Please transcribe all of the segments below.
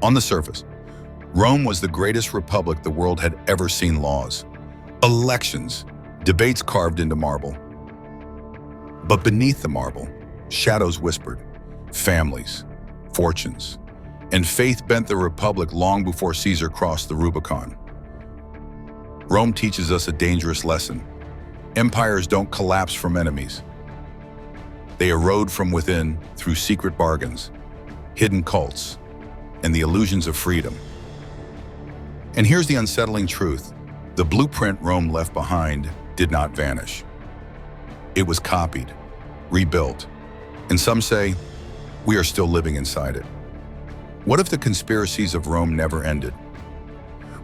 On the surface, Rome was the greatest republic the world had ever seen. Laws, elections, debates carved into marble. But beneath the marble, shadows whispered, families, fortunes, and faith bent the republic long before Caesar crossed the Rubicon. Rome teaches us a dangerous lesson. Empires don't collapse from enemies. They erode from within through secret bargains, hidden cults, and the illusions of freedom. And here's the unsettling truth. The blueprint Rome left behind did not vanish. It was copied, rebuilt, and some say we are still living inside it. What if the conspiracies of Rome never ended?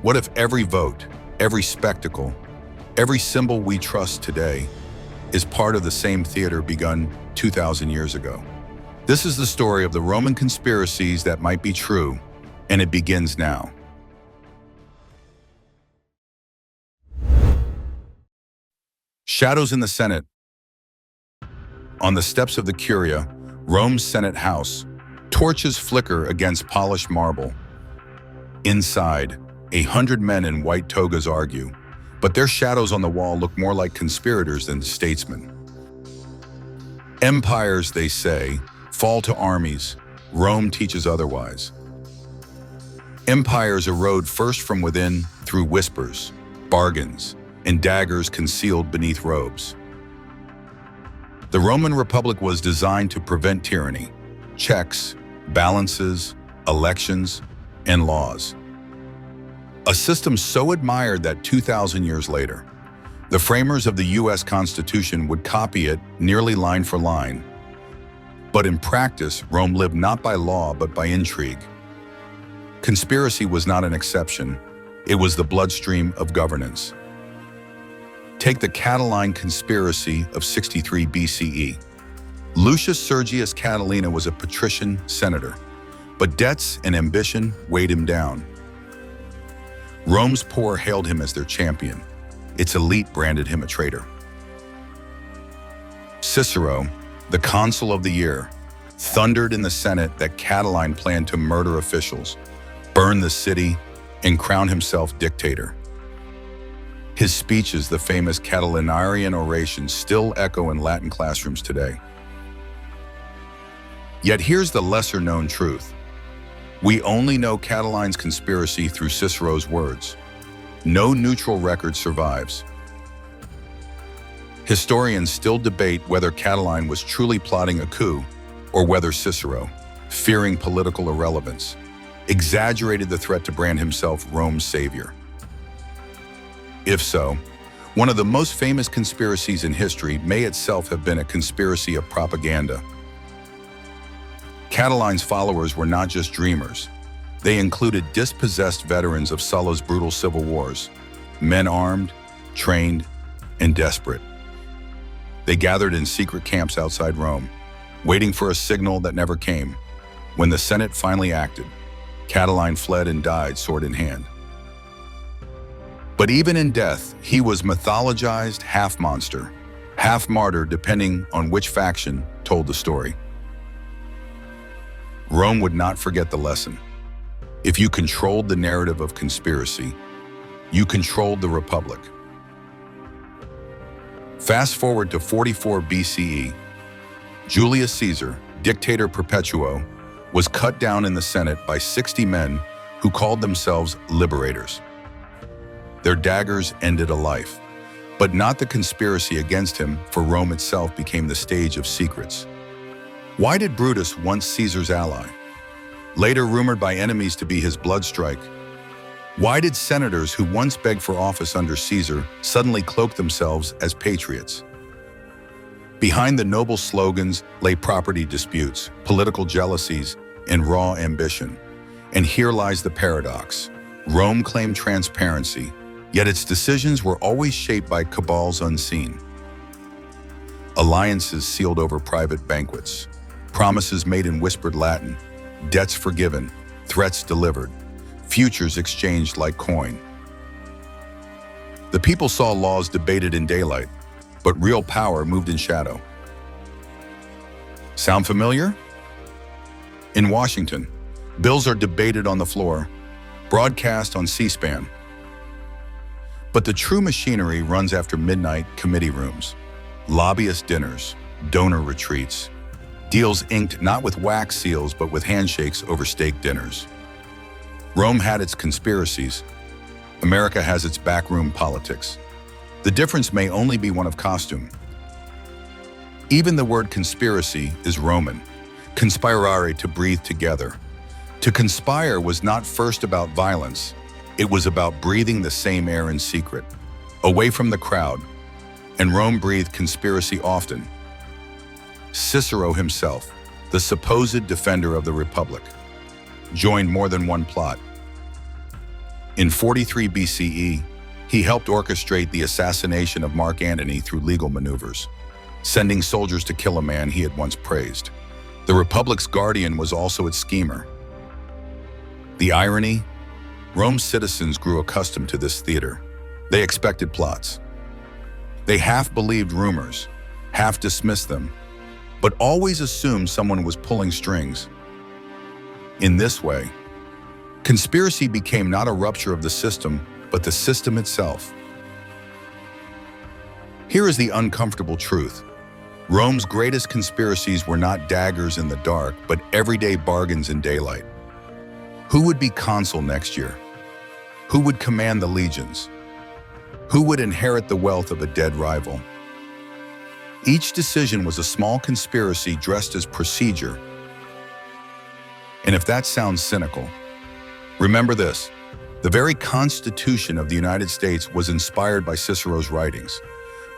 What if every vote, every spectacle, every symbol we trust today is part of the same theater begun 2,000 years ago? This is the story of the Roman conspiracies that might be true, and it begins now. Shadows in the Senate. On the steps of the Curia, Rome's Senate House, torches flicker against polished marble. Inside, 100 men in white togas argue, but their shadows on the wall look more like conspirators than statesmen. Empires, they say, fall to armies. Rome teaches otherwise. Empires erode first from within through whispers, bargains, and daggers concealed beneath robes. The Roman Republic was designed to prevent tyranny, checks, balances, elections, and laws. A system so admired that 2,000 years later, the framers of the US Constitution would copy it nearly line for line. But in practice, Rome lived not by law but by intrigue. Conspiracy was not an exception, it was the bloodstream of governance. Take the Catiline conspiracy of 63 BCE. Lucius Sergius Catilina was a patrician senator, but debts and ambition weighed him down. Rome's poor hailed him as their champion. Its elite branded him a traitor. Cicero, the consul of the year, thundered in the Senate that Catiline planned to murder officials, burn the city, and crown himself dictator. His speeches, the famous Catilinarian oration, still echo in Latin classrooms today. Yet here's the lesser-known truth. We only know Catiline's conspiracy through Cicero's words. No neutral record survives. Historians still debate whether Catiline was truly plotting a coup or whether Cicero, fearing political irrelevance, exaggerated the threat to brand himself Rome's savior. If so, one of the most famous conspiracies in history may itself have been a conspiracy of propaganda. Catiline's followers were not just dreamers. They included dispossessed veterans of Sulla's brutal civil wars, men armed, trained, and desperate. They gathered in secret camps outside Rome, waiting for a signal that never came. When the Senate finally acted, Catiline fled and died sword in hand. But even in death, he was mythologized half monster, half martyr, depending on which faction told the story. Rome would not forget the lesson. If you controlled the narrative of conspiracy, you controlled the Republic. Fast forward to 44 BCE, Julius Caesar, dictator perpetuo, was cut down in the Senate by 60 men who called themselves liberators. Their daggers ended a life, but not the conspiracy against him, for Rome itself became the stage of secrets. Why did Brutus, once Caesar's ally, later rumored by enemies to be his blood strike? Why did senators who once begged for office under Caesar suddenly cloak themselves as patriots? Behind the noble slogans lay property disputes, political jealousies, and raw ambition. And here lies the paradox. Rome claimed transparency, yet its decisions were always shaped by cabals unseen. Alliances sealed over private banquets, promises made in whispered Latin, debts forgiven, threats delivered, futures exchanged like coin. The people saw laws debated in daylight, but real power moved in shadow. Sound familiar? In Washington, Bills are debated on the floor, broadcast on C-SPAN. But the true machinery runs after midnight committee rooms, lobbyist dinners, donor retreats, deals inked not with wax seals but with handshakes over steak dinners. Rome had its conspiracies. America has its backroom politics. The difference may only be one of costume. Even the word conspiracy is Roman, conspirare, to breathe together. To conspire was not first about violence. It was about breathing the same air in secret, away from the crowd, and Rome breathed conspiracy often. Cicero himself, the supposed defender of the Republic, joined more than one plot. In 43 BCE, he helped orchestrate the assassination of Mark Antony through legal maneuvers, sending soldiers to kill a man he had once praised. The Republic's guardian was also its schemer. The irony? Rome's citizens grew accustomed to this theater. They expected plots. They half believed rumors, half dismissed them, but always assumed someone was pulling strings. In this way, conspiracy became not a rupture of the system, but the system itself. Here is the uncomfortable truth. Rome's greatest conspiracies were not daggers in the dark, but everyday bargains in daylight. Who would be consul next year? Who would command the legions? Who would inherit the wealth of a dead rival? Each decision was a small conspiracy dressed as procedure. And if that sounds cynical, remember this: the very Constitution of the United States was inspired by Cicero's writings,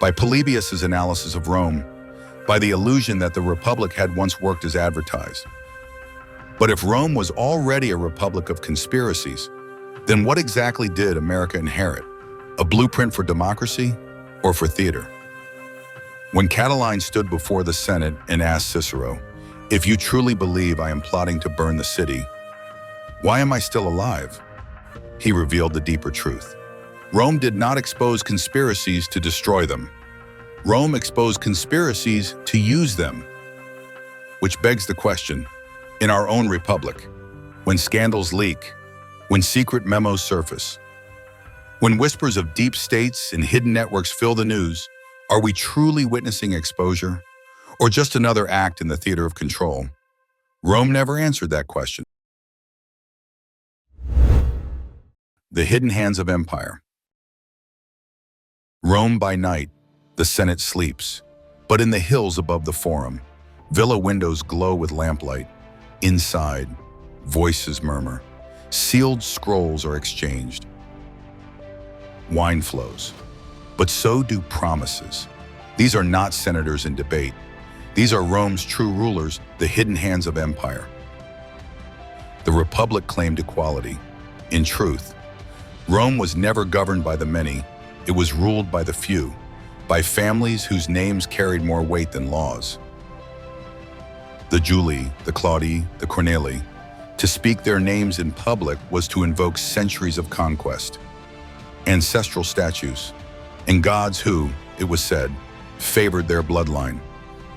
by Polybius's analysis of Rome, by the illusion that the Republic had once worked as advertised. But if Rome was already a republic of conspiracies, then what exactly did America inherit? A blueprint for democracy or for theater? When Catiline stood before the Senate and asked Cicero, "If you truly believe I am plotting to burn the city, why am I still alive?" he revealed the deeper truth. Rome did not expose conspiracies to destroy them. Rome exposed conspiracies to use them. Which begs the question, in our own republic, when scandals leak, when secret memos surface, when whispers of deep states and hidden networks fill the news, are we truly witnessing exposure, or just another act in the theater of control? Rome never answered that question. The hidden hands of empire. Rome by night, the Senate sleeps, but in the hills above the Forum, villa windows glow with lamplight. Inside, voices murmur. Sealed scrolls are exchanged. Wine flows, but so do promises. These are not senators in debate. These are Rome's true rulers, the hidden hands of empire. The Republic claimed equality. In truth, Rome was never governed by the many. It was ruled by the few, by families whose names carried more weight than laws. The Julii, the Claudii, the Cornelii. To speak their names in public was to invoke centuries of conquest, ancestral statues, and gods who, it was said, favored their bloodline.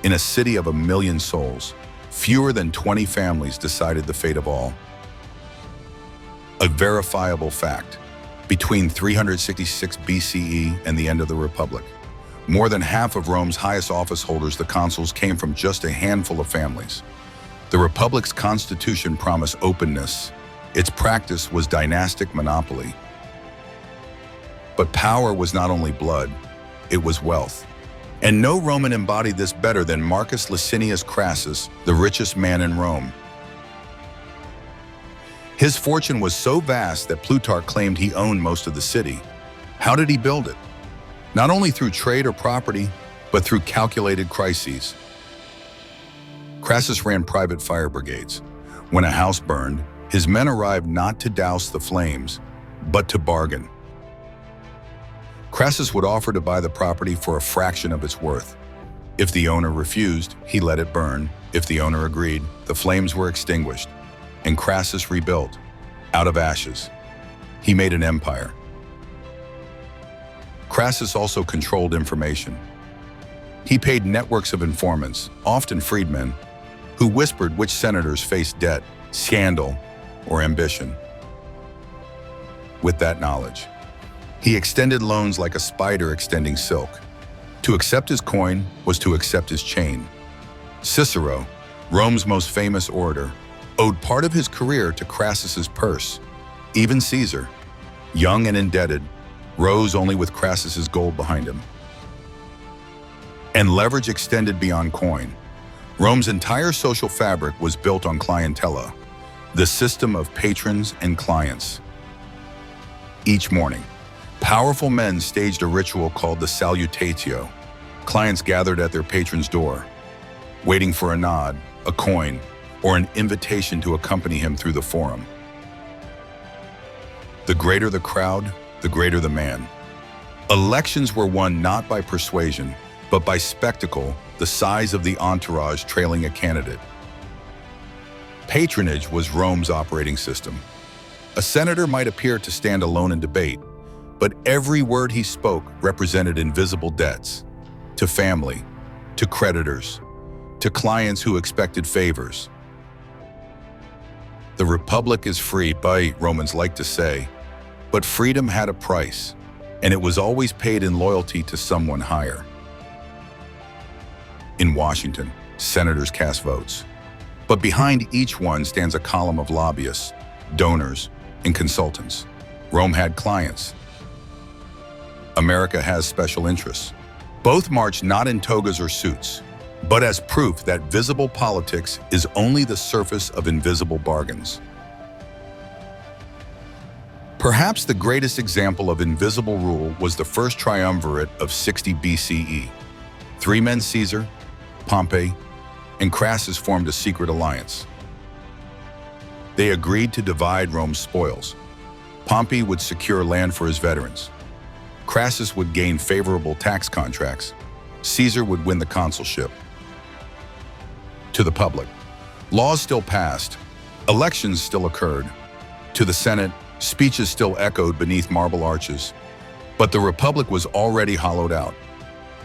In a city of 1 million souls, fewer than 20 families decided the fate of all. A verifiable fact. Between 366 BCE and the end of the Republic, more than half of Rome's highest office holders, the consuls, came from just a handful of families. The Republic's constitution promised openness. Its practice was dynastic monopoly. But power was not only blood, it was wealth. And no Roman embodied this better than Marcus Licinius Crassus, the richest man in Rome. His fortune was so vast that Plutarch claimed he owned most of the city. How did he build it? Not only through trade or property, but through calculated crises. Crassus ran private fire brigades. When a house burned, his men arrived not to douse the flames, but to bargain. Crassus would offer to buy the property for a fraction of its worth. If the owner refused, he let it burn. If the owner agreed, the flames were extinguished, and Crassus rebuilt, out of ashes. He made an empire. Crassus also controlled information. He paid networks of informants, often freedmen, who whispered which senators faced debt, scandal, or ambition. With that knowledge, he extended loans like a spider extending silk. To accept his coin was to accept his chain. Cicero, Rome's most famous orator, owed part of his career to Crassus's purse. Even Caesar, young and indebted, rose only with Crassus's gold behind him. And leverage extended beyond coin. Rome's entire social fabric was built on clientela, the system of patrons and clients. Each morning, powerful men staged a ritual called the salutatio. Clients gathered at their patron's door, waiting for a nod, a coin, or an invitation to accompany him through the forum. The greater the crowd, the greater the man. Elections were won not by persuasion, but by spectacle, the size of the entourage trailing a candidate. Patronage was Rome's operating system. A senator might appear to stand alone in debate, but every word he spoke represented invisible debts to family, to creditors, to clients who expected favors. The Republic is free, Romans like to say, but freedom had a price, and it was always paid in loyalty to someone higher. In Washington, senators cast votes, but behind each one stands a column of lobbyists, donors, and consultants. Rome had clients. America has special interests. Both march not in togas or suits, but as proof that visible politics is only the surface of invisible bargains. Perhaps the greatest example of invisible rule was the first triumvirate of 60 BCE. Three men, Caesar, Pompey, and Crassus, formed a secret alliance. They agreed to divide Rome's spoils. Pompey would secure land for his veterans. Crassus would gain favorable tax contracts. Caesar would win the consulship. To the public, laws still passed, elections still occurred. To the Senate, speeches still echoed beneath marble arches. But the Republic was already hollowed out.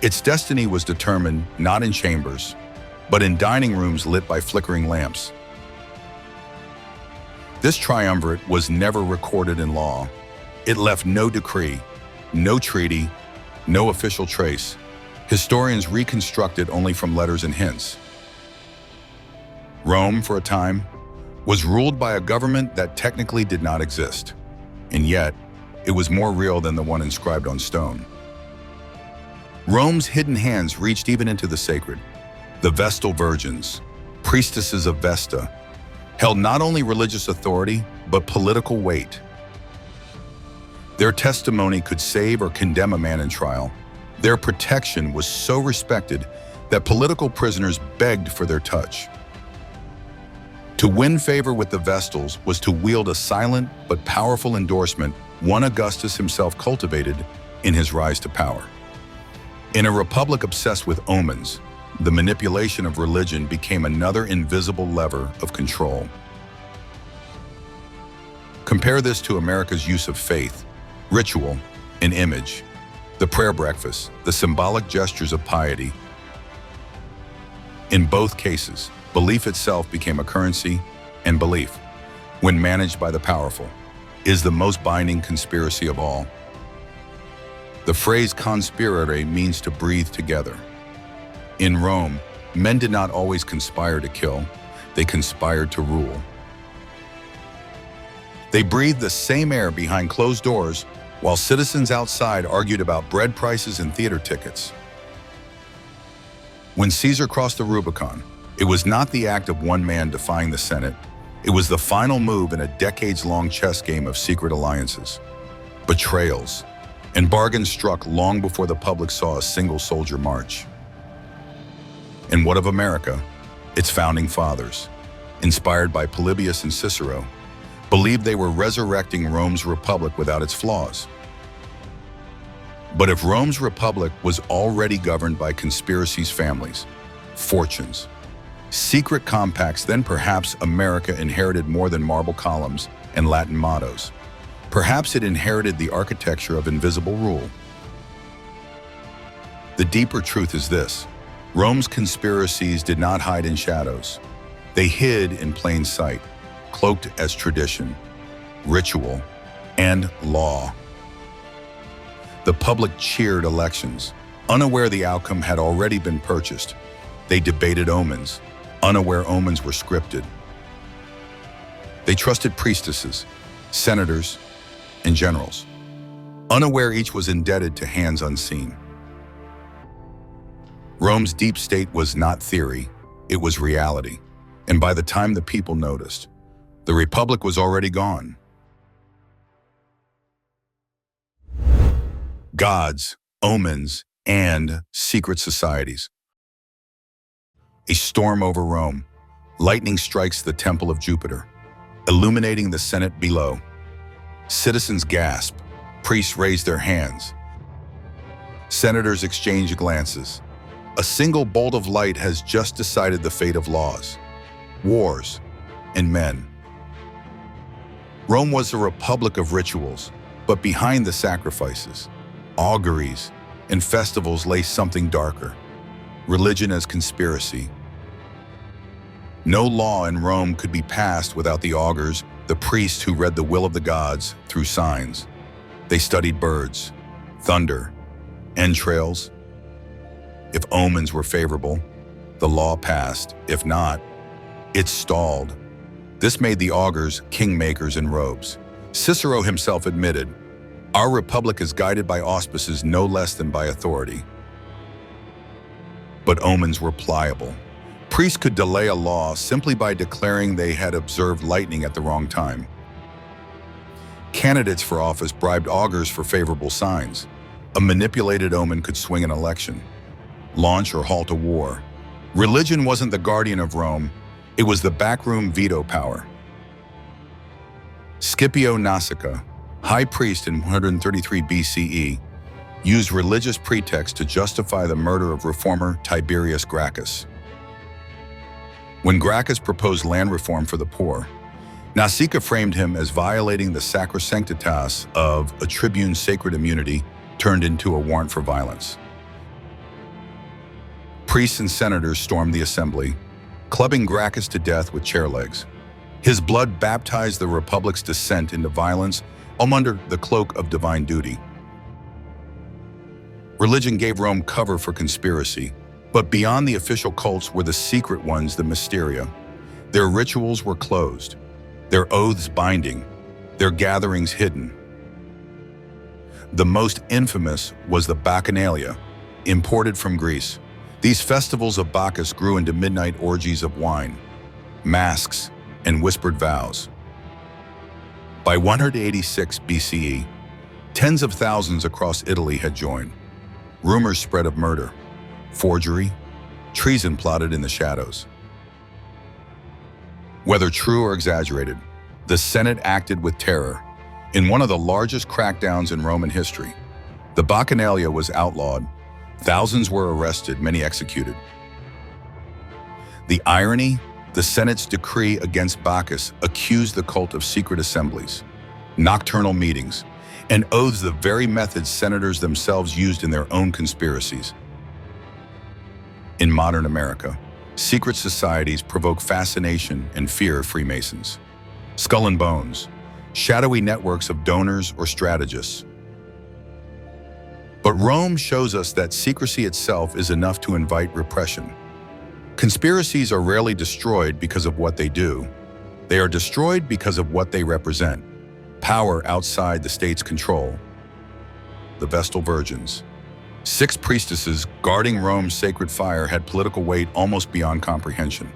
Its destiny was determined not in chambers, but in dining rooms lit by flickering lamps. This triumvirate was never recorded in law. It left no decree, no treaty, no official trace. Historians reconstructed only from letters and hints. Rome, for a time, was ruled by a government that technically did not exist, and yet it was more real than the one inscribed on stone. Rome's hidden hands reached even into the sacred. The Vestal Virgins, priestesses of Vesta, held not only religious authority, but political weight. Their testimony could save or condemn a man in trial. Their protection was so respected that political prisoners begged for their touch. To win favor with the Vestals was to wield a silent but powerful endorsement one Augustus himself cultivated in his rise to power. In a republic obsessed with omens, the manipulation of religion became another invisible lever of control. Compare this to America's use of faith, ritual, and image, the prayer breakfast, the symbolic gestures of piety. In both cases, belief itself became a currency, and belief, when managed by the powerful, is the most binding conspiracy of all. The phrase conspirare means to breathe together. In Rome, men did not always conspire to kill, they conspired to rule. They breathed the same air behind closed doors while citizens outside argued about bread prices and theater tickets. When Caesar crossed the Rubicon, it was not the act of one man defying the Senate. It was the final move in a decades-long chess game of secret alliances, betrayals, and bargains struck long before the public saw a single soldier march. And what of America? Its founding fathers, inspired by Polybius and Cicero, believed they were resurrecting Rome's republic without its flaws. But if Rome's republic was already governed by conspiracies, families, fortunes, secret compacts, then perhaps America inherited more than marble columns and Latin mottos. Perhaps it inherited the architecture of invisible rule. The deeper truth is this: Rome's conspiracies did not hide in shadows. They hid in plain sight. cloaked as tradition, ritual, and law. The public cheered elections, unaware the outcome had already been purchased. They debated omens, unaware omens were scripted. They trusted priestesses, senators, and generals, unaware each was indebted to hands unseen. Rome's deep state was not theory, it was reality. And by the time the people noticed, the Republic was already gone. Gods, omens, and secret societies. A storm over Rome. Lightning strikes the temple of Jupiter, illuminating the Senate below. Citizens gasp, priests raise their hands. Senators exchange glances. A single bolt of light has just decided the fate of laws, wars, and men. Rome was a republic of rituals, but behind the sacrifices, auguries, and festivals lay something darker: religion as conspiracy. No law in Rome could be passed without the augurs, the priests who read the will of the gods through signs. They studied birds, thunder, entrails. If omens were favorable, the law passed. If not, it stalled. This made the augurs kingmakers in robes. Cicero himself admitted, "Our republic is guided by auspices no less than by authority." But omens were pliable. Priests could delay a law simply by declaring they had observed lightning at the wrong time. Candidates for office bribed augurs for favorable signs. A manipulated omen could swing an election, launch or halt a war. Religion wasn't the guardian of Rome, it was the backroom veto power. Scipio Nasica, high priest in 133 BCE, used religious pretexts to justify the murder of reformer Tiberius Gracchus. When Gracchus proposed land reform for the poor, Nasica framed him as violating the sacrosanctitas of a tribune's sacred immunity turned into a warrant for violence. Priests and senators stormed the assembly, clubbing Gracchus to death with chair legs. His blood baptized the Republic's descent into violence, under the cloak of divine duty. Religion gave Rome cover for conspiracy, but beyond the official cults were the secret ones, the mysteria. Their rituals were closed, their oaths binding, their gatherings hidden. The most infamous was the Bacchanalia, imported from Greece. These festivals of Bacchus grew into midnight orgies of wine, masks, and whispered vows. By 186 BCE, tens of thousands across Italy had joined. Rumors spread of murder, forgery, treason plotted in the shadows. Whether true or exaggerated, the Senate acted with terror. In one of the largest crackdowns in Roman history, the Bacchanalia was outlawed. Thousands were arrested, many executed. The irony, the Senate's decree against Bacchus accused the cult of secret assemblies, nocturnal meetings, and oaths, the very methods senators themselves used in their own conspiracies. In modern America, secret societies provoke fascination and fear of Freemasons. Skull and bones, shadowy networks of donors or strategists. But Rome shows us that secrecy itself is enough to invite repression. Conspiracies are rarely destroyed because of what they do. They are destroyed because of what they represent. Power outside the state's control. The Vestal Virgins. 6 priestesses guarding Rome's sacred fire had political weight almost beyond comprehension.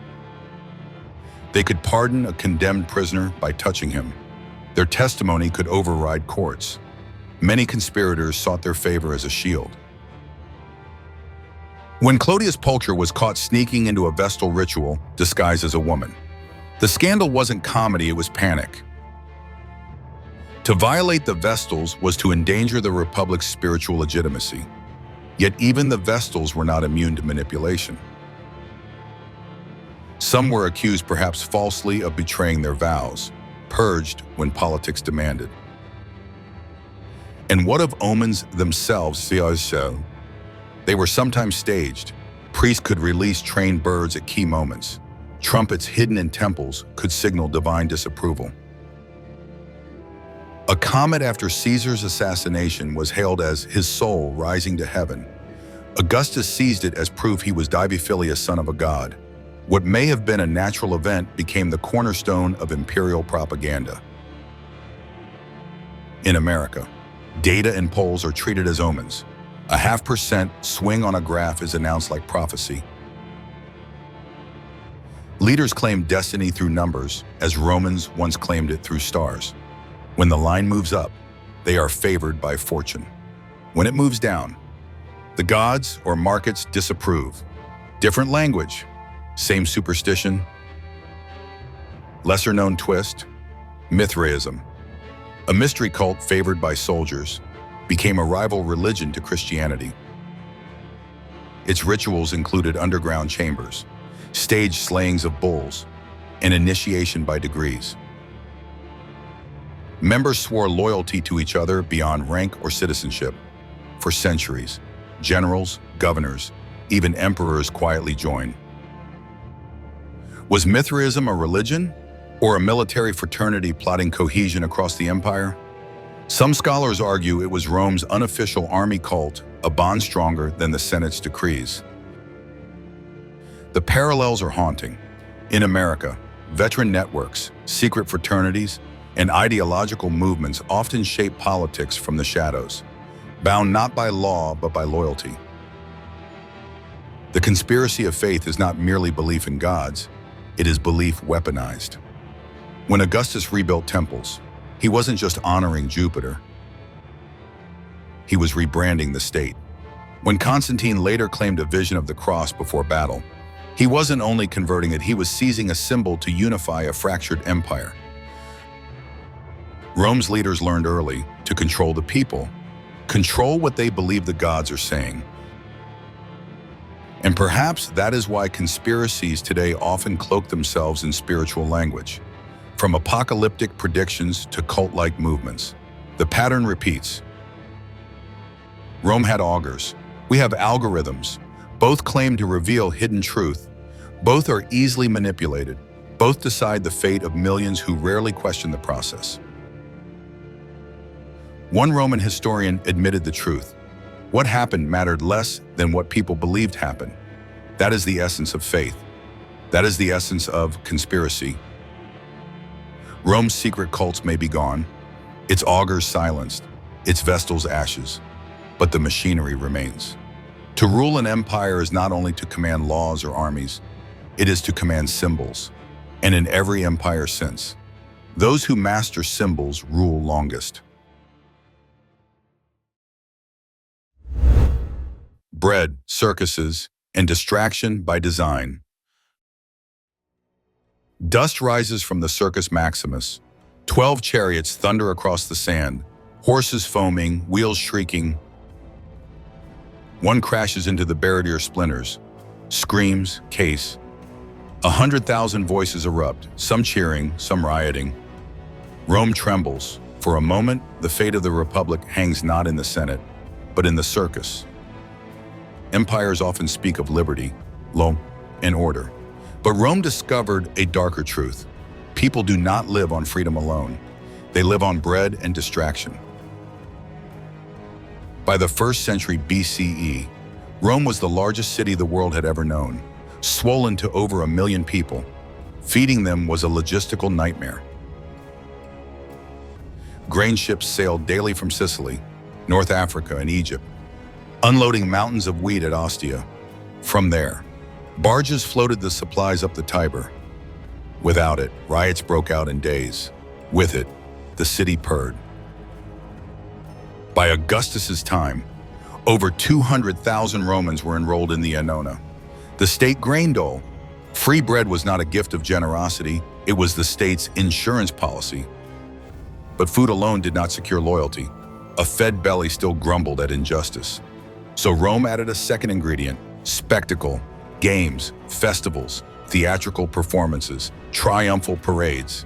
They could pardon a condemned prisoner by touching him. Their testimony could override courts. Many conspirators sought their favor as a shield. When Clodius Pulcher was caught sneaking into a Vestal ritual disguised as a woman, the scandal wasn't comedy, it was panic. To violate the Vestals was to endanger the Republic's spiritual legitimacy. Yet even the Vestals were not immune to manipulation. Some were accused, perhaps falsely, of betraying their vows, purged when politics demanded. And what of omens themselves? They were sometimes staged. Priests could release trained birds at key moments. Trumpets hidden in temples could signal divine disapproval. A comet after Caesar's assassination was hailed as his soul rising to heaven. Augustus seized it as proof he was Diviphilius, son of a god. What may have been a natural event became the cornerstone of imperial propaganda. In America, data and polls are treated as omens. A 0.5% swing on a graph is announced like prophecy. Leaders claim destiny through numbers, as Romans once claimed it through stars. When the line moves up, they are favored by fortune. When it moves down, the gods or markets disapprove. Different language, same superstition. Lesser-known twist, Mithraism. A mystery cult favored by soldiers became a rival religion to Christianity. Its rituals included underground chambers, staged slayings of bulls, and initiation by degrees. Members swore loyalty to each other beyond rank or citizenship. For centuries, generals, governors, even emperors quietly joined. Was Mithraism a religion or a military fraternity plotting cohesion across the empire? Some scholars argue it was Rome's unofficial army cult, a bond stronger than the Senate's decrees. The parallels are haunting. In America, veteran networks, secret fraternities, and ideological movements often shape politics from the shadows, bound not by law but by loyalty. The conspiracy of faith is not merely belief in gods, it is belief weaponized. When Augustus rebuilt temples, he wasn't just honoring Jupiter, he was rebranding the state. When Constantine later claimed a vision of the cross before battle, he wasn't only converting it, he was seizing a symbol to unify a fractured empire. Rome's leaders learned early to control the people, control what they believe the gods are saying. And perhaps that is why conspiracies today often cloak themselves in spiritual language. From apocalyptic predictions to cult-like movements, the pattern repeats. Rome had augurs. We have algorithms. Both claim to reveal hidden truth. Both are easily manipulated. Both decide the fate of millions who rarely question the process. One Roman historian admitted the truth. What happened mattered less than what people believed happened. That is the essence of faith. That is the essence of conspiracy. Rome's secret cults may be gone, its augurs silenced, its vestals ashes, but the machinery remains. To rule an empire is not only to command laws or armies, it is to command symbols. And in every empire since, those who master symbols rule longest. Bread, circuses, and distraction by design. Dust rises from the Circus Maximus. 12 chariots thunder across the sand, horses foaming, wheels shrieking. One crashes into the barrier splinters, screams, case. 100,000 voices erupt, some cheering, some rioting. Rome trembles. For a moment, the fate of the Republic hangs not in the Senate, but in the circus. Empires often speak of liberty, law, and order. But Rome discovered a darker truth. People do not live on freedom alone. They live on bread and distraction. By the 1st century BCE, Rome was the largest city the world had ever known, swollen to over 1 million people. Feeding them was a logistical nightmare. Grain ships sailed daily from Sicily, North Africa, and Egypt, unloading mountains of wheat at Ostia. From there, barges floated the supplies up the Tiber. Without it, riots broke out in days. With it, the city purred. By Augustus's time, over 200,000 Romans were enrolled in the Annona, the state grain dole. Free bread was not a gift of generosity, it was the state's insurance policy. But food alone did not secure loyalty. A fed belly still grumbled at injustice. So Rome added a second ingredient: spectacle, games, festivals, theatrical performances, triumphal parades.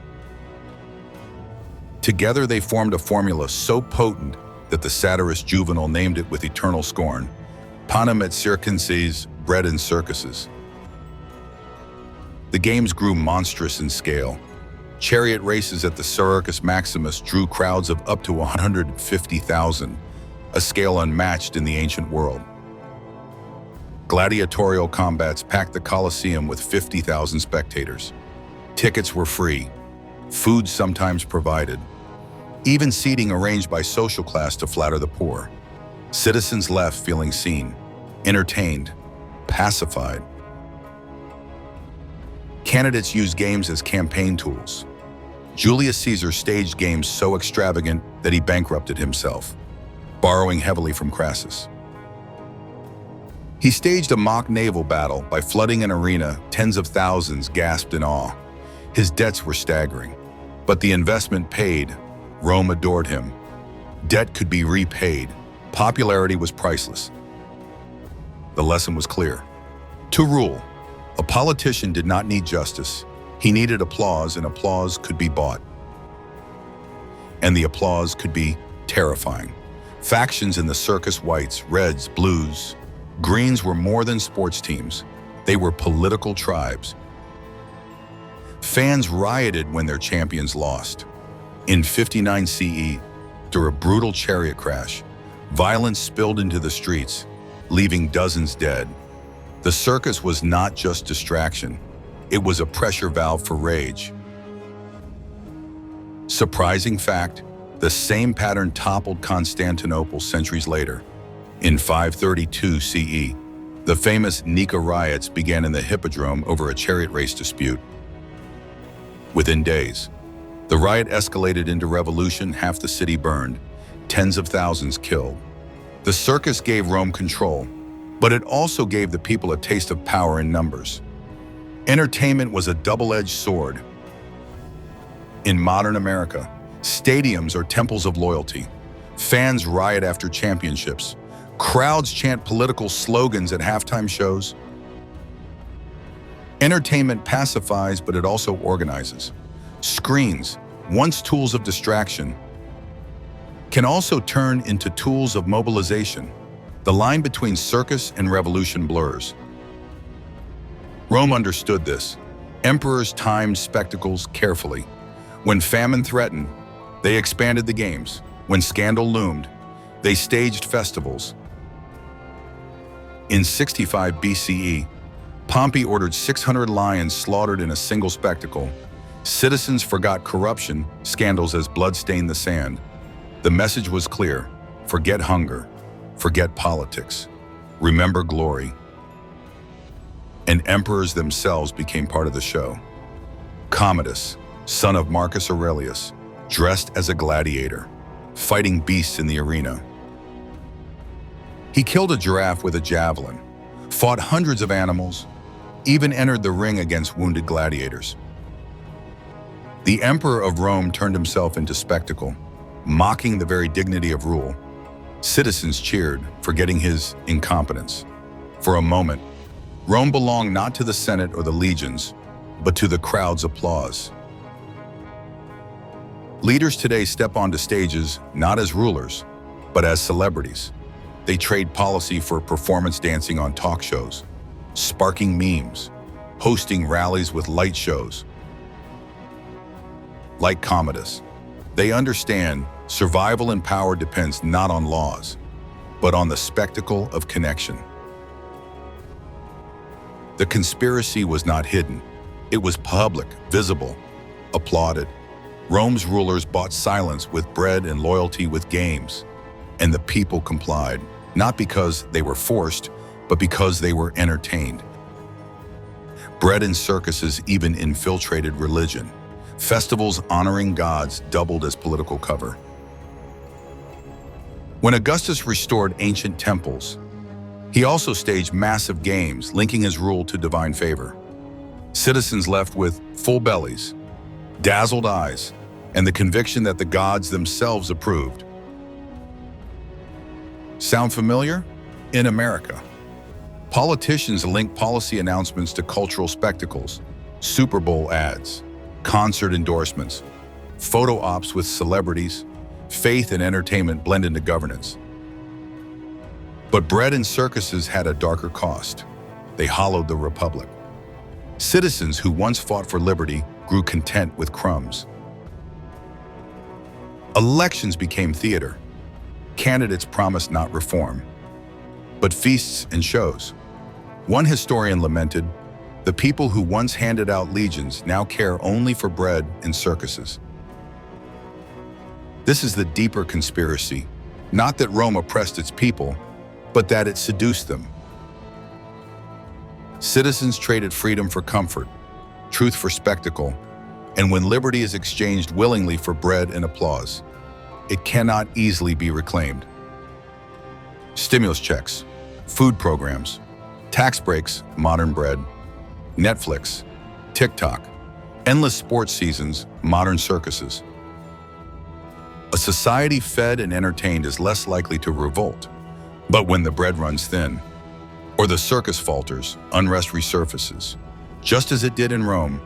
Together they formed a formula so potent that the satirist Juvenal named it with eternal scorn: panem et circenses, bread and circuses. The games grew monstrous in scale. Chariot races at the Circus Maximus drew crowds of up to 150,000, a scale unmatched in the ancient world. Gladiatorial combats packed the Colosseum with 50,000 spectators. Tickets were free, food sometimes provided, even seating arranged by social class to flatter the poor. Citizens left feeling seen, entertained, pacified. Candidates used games as campaign tools. Julius Caesar staged games so extravagant that he bankrupted himself, borrowing heavily from Crassus. He staged a mock naval battle by flooding an arena. Tens of thousands gasped in awe. His debts were staggering, but the investment paid. Rome adored him. Debt could be repaid. Popularity was priceless. The lesson was clear. To rule, a politician did not need justice. He needed applause, and applause could be bought. And the applause could be terrifying. Factions in the circus, whites, reds, blues, greens, were more than sports teams. They were political tribes. Fans rioted when their champions lost. In 59 CE, after a brutal chariot crash, violence spilled into the streets, leaving dozens dead. The circus was not just distraction. It was a pressure valve for rage. Surprising fact, the same pattern toppled Constantinople centuries later. In 532 CE, the famous Nika riots began in the Hippodrome over a chariot race dispute. Within days, the riot escalated into revolution. Half the city burned, tens of thousands killed. The circus gave Rome control, but it also gave the people a taste of power in numbers. Entertainment was a double-edged sword. In modern America, stadiums are temples of loyalty. Fans riot after championships. Crowds chant political slogans at halftime shows. Entertainment pacifies, but it also organizes. Screens, once tools of distraction, can also turn into tools of mobilization. The line between circus and revolution blurs. Rome understood this. Emperors timed spectacles carefully. When famine threatened, they expanded the games. When scandal loomed, they staged festivals. In 65 BCE, Pompey ordered 600 lions slaughtered in a single spectacle. Citizens forgot corruption, scandals as blood stained the sand. The message was clear: forget hunger, forget politics, remember glory. And emperors themselves became part of the show. Commodus, son of Marcus Aurelius, dressed as a gladiator, fighting beasts in the arena. He killed a giraffe with a javelin, fought hundreds of animals, even entered the ring against wounded gladiators. The emperor of Rome turned himself into spectacle, mocking the very dignity of rule. Citizens cheered, forgetting his incompetence. For a moment, Rome belonged not to the Senate or the legions, but to the crowd's applause. Leaders today step onto stages not as rulers, but as celebrities. They trade policy for performance dancing on talk shows, sparking memes, hosting rallies with light shows. Like Commodus, they understand survival and power depends not on laws, but on the spectacle of connection. The conspiracy was not hidden. It was public, visible, applauded. Rome's rulers bought silence with bread and loyalty with games, and the people complied, not because they were forced, but because they were entertained. Bread and circuses even infiltrated religion. Festivals honoring gods doubled as political cover. When Augustus restored ancient temples, he also staged massive games, linking his rule to divine favor. Citizens left with full bellies, dazzled eyes, and the conviction that the gods themselves approved. Sound familiar? In America, politicians link policy announcements to cultural spectacles, Super Bowl ads, concert endorsements, photo ops with celebrities. Faith and entertainment blend into governance. But bread and circuses had a darker cost. They hollowed the republic. Citizens who once fought for liberty grew content with crumbs. Elections became theater. Candidates promised not reform, but feasts and shows. One historian lamented, "The people who once handed out legions now care only for bread and circuses." This is the deeper conspiracy, not that Rome oppressed its people, but that it seduced them. Citizens traded freedom for comfort, truth for spectacle, and when liberty is exchanged willingly for bread and applause, it cannot easily be reclaimed. Stimulus checks, food programs, tax breaks, modern bread, Netflix, TikTok, endless sports seasons, modern circuses. A society fed and entertained is less likely to revolt, but when the bread runs thin, or the circus falters, unrest resurfaces, just as it did in Rome.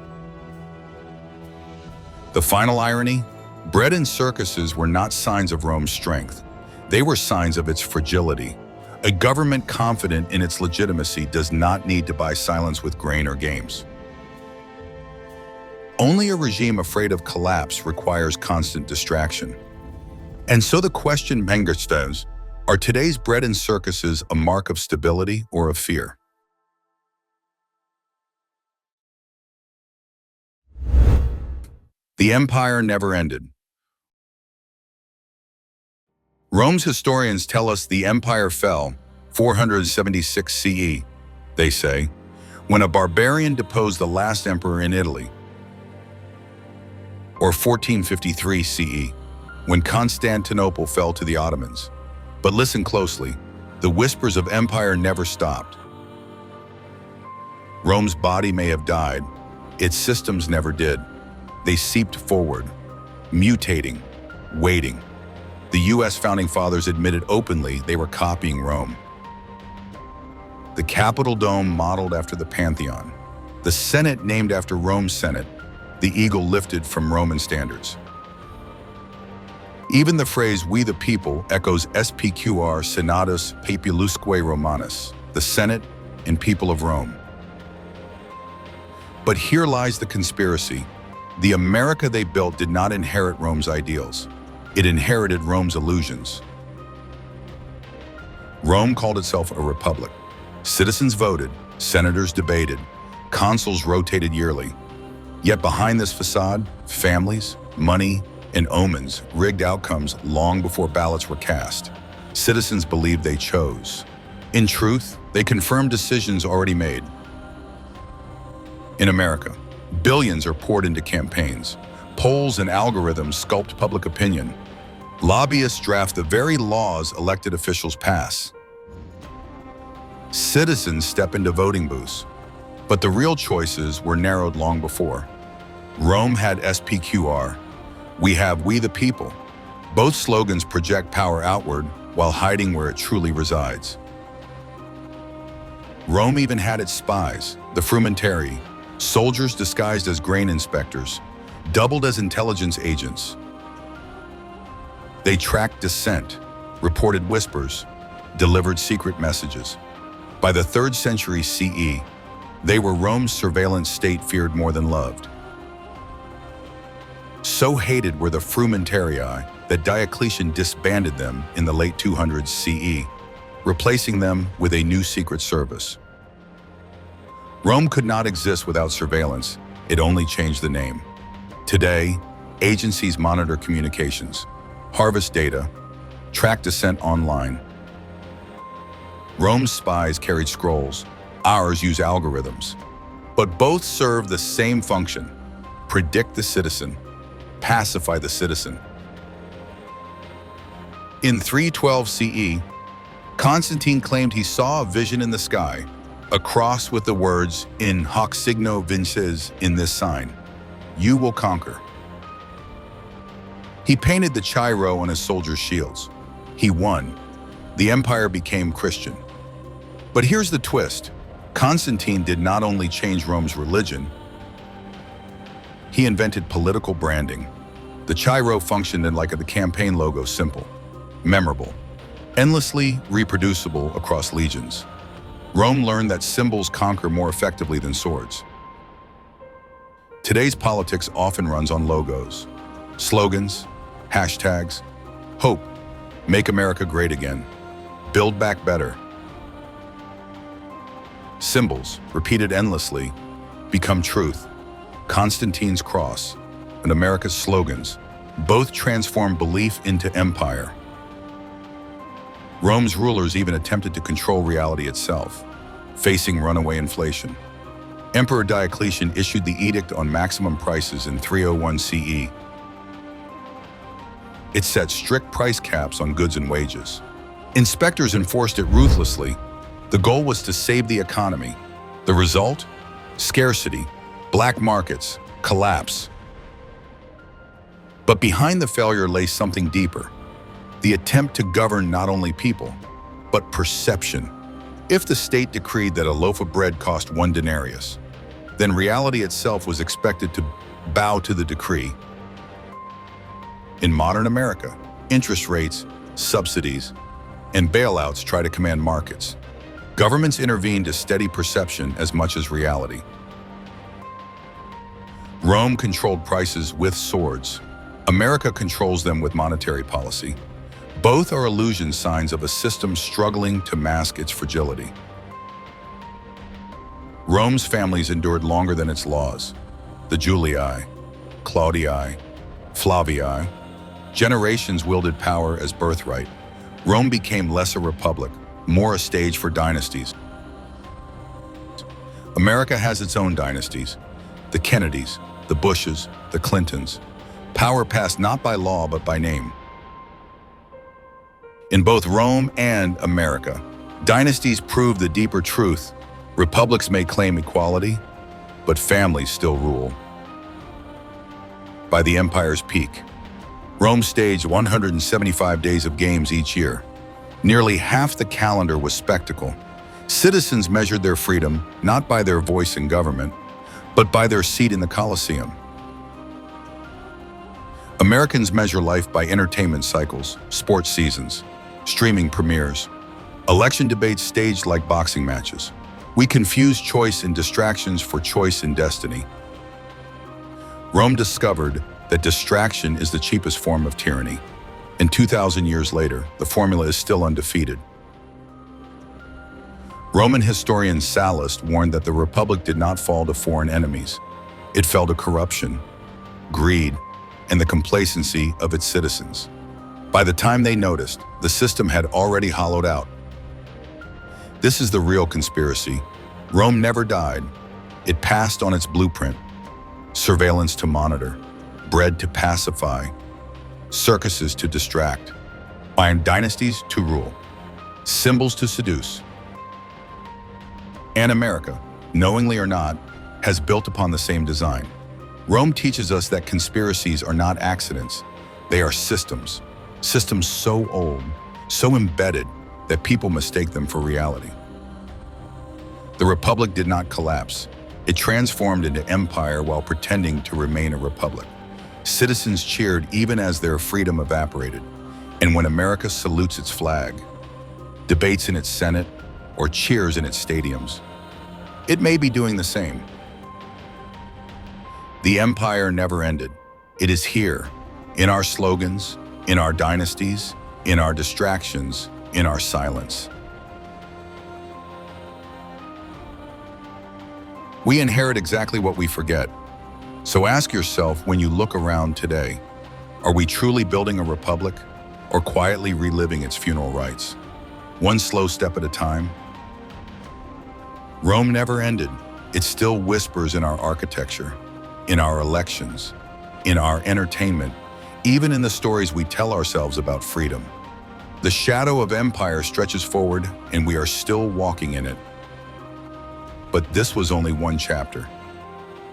The final irony? Bread and circuses were not signs of Rome's strength. They were signs of its fragility. A government confident in its legitimacy does not need to buy silence with grain or games. Only a regime afraid of collapse requires constant distraction. And so the question manifests: are today's bread and circuses a mark of stability or of fear? The empire never ended. Rome's historians tell us the empire fell 476 CE, they say, when a barbarian deposed the last emperor in Italy, or 1453 CE, when Constantinople fell to the Ottomans. But listen closely, the whispers of empire never stopped. Rome's body may have died, its systems never did. They seeped forward, mutating, waiting. The US founding fathers admitted openly they were copying Rome. The Capitol dome modeled after the Pantheon, the Senate named after Rome's Senate, the eagle lifted from Roman standards. Even the phrase "we the people" echoes SPQR, Senatus Populusque Romanus, the Senate and people of Rome. But here lies the conspiracy. The America they built did not inherit Rome's ideals. It inherited Rome's illusions. Rome called itself a republic. Citizens voted, senators debated, consuls rotated yearly. Yet behind this facade, families, money, and omens rigged outcomes long before ballots were cast. Citizens believed they chose. In truth, they confirmed decisions already made. In America, billions are poured into campaigns. Polls and algorithms sculpt public opinion. Lobbyists draft the very laws elected officials pass. Citizens step into voting booths. But the real choices were narrowed long before. Rome had SPQR. We have "we the people." Both slogans project power outward while hiding where it truly resides. Rome even had its spies, the frumentarii, soldiers disguised as grain inspectors, doubled as intelligence agents. They tracked dissent, reported whispers, delivered secret messages. By the 3rd century CE, they were Rome's surveillance state feared more than loved. So hated were the frumentarii that Diocletian disbanded them in the late 200s CE, replacing them with a new secret service. Rome could not exist without surveillance, it only changed the name. Today, agencies monitor communications, harvest data, track dissent online. Rome's spies carried scrolls, ours use algorithms. But both serve the same function: predict the citizen, pacify the citizen. In 312 CE, Constantine claimed he saw a vision in the sky, a cross with the words "in hoc signo vinces," in this sign, "you will conquer." He painted the Chi-Rho on his soldiers' shields. He won. The empire became Christian. But here's the twist. Constantine did not only change Rome's religion, he invented political branding. The Chi-Rho functioned like the campaign logo: simple, memorable, endlessly reproducible across legions. Rome learned that symbols conquer more effectively than swords. Today's politics often runs on logos, slogans, hashtags, hope, make America great again, build back better. Symbols, repeated endlessly, become truth. Constantine's cross and America's slogans both transform belief into empire. Rome's rulers even attempted to control reality itself, facing runaway inflation. Emperor Diocletian issued the Edict on Maximum Prices in 301 CE. It set strict price caps on goods and wages. Inspectors enforced it ruthlessly. The goal was to save the economy. The result? Scarcity, black markets, collapse. But behind the failure lay something deeper. The attempt to govern not only people, but perception. If the state decreed that a loaf of bread cost 1 denarius, then reality itself was expected to bow to the decree. In modern America, interest rates, subsidies, and bailouts try to command markets. Governments intervene to steady perception as much as reality. Rome controlled prices with swords. America controls them with monetary policy. Both are illusion signs of a system struggling to mask its fragility. Rome's families endured longer than its laws. The Julii, Claudii, Flavii, generations wielded power as birthright. Rome became less a republic, more a stage for dynasties. America has its own dynasties, the Kennedys, the Bushes, the Clintons. Power passed not by law but by name. In both Rome and America, dynasties prove the deeper truth. Republics may claim equality, but families still rule. By the empire's peak, Rome staged 175 days of games each year. Nearly half the calendar was spectacle. Citizens measured their freedom not by their voice in government, but by their seat in the Colosseum. Americans measure life by entertainment cycles, sports seasons, streaming premieres, election debates staged like boxing matches. We confuse choice and distractions for choice and destiny. Rome discovered that distraction is the cheapest form of tyranny. And 2,000 years later, the formula is still undefeated. Roman historian Sallust warned that the Republic did not fall to foreign enemies. It fell to corruption, greed, and the complacency of its citizens. By the time they noticed, the system had already hollowed out. This is the real conspiracy. Rome never died. It passed on its blueprint: surveillance to monitor, bread to pacify, circuses to distract, dynasties to rule, symbols to seduce. And America, knowingly or not, has built upon the same design. Rome teaches us that conspiracies are not accidents. They are systems. Systems so old, so embedded, that people mistake them for reality. The Republic did not collapse. It transformed into empire while pretending to remain a republic. Citizens cheered even as their freedom evaporated. And when America salutes its flag, debates in its Senate, or cheers in its stadiums, it may be doing the same. The empire never ended. It is here, in our slogans, in our dynasties, in our distractions, in our silence. We inherit exactly what we forget. So ask yourself when you look around today, are we truly building a republic or quietly reliving its funeral rites? One slow step at a time? Rome never ended. It still whispers in our architecture, in our elections, in our entertainment, even in the stories we tell ourselves about freedom. The shadow of empire stretches forward, and we are still walking in it. But this was only one chapter.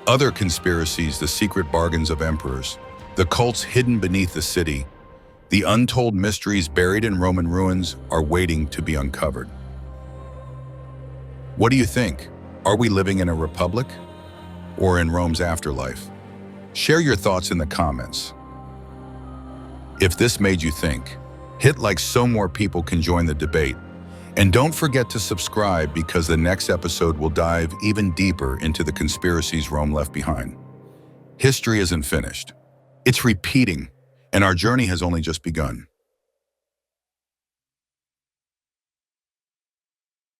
Other conspiracies, the secret bargains of emperors, the cults hidden beneath the city, the untold mysteries buried in Roman ruins are waiting to be uncovered. What do you think? Are we living in a republic or in Rome's afterlife? Share your thoughts in the comments. If this made you think, hit like so more people can join the debate. And don't forget to subscribe because the next episode will dive even deeper into the conspiracies Rome left behind. History isn't finished. It's repeating, and our journey has only just begun.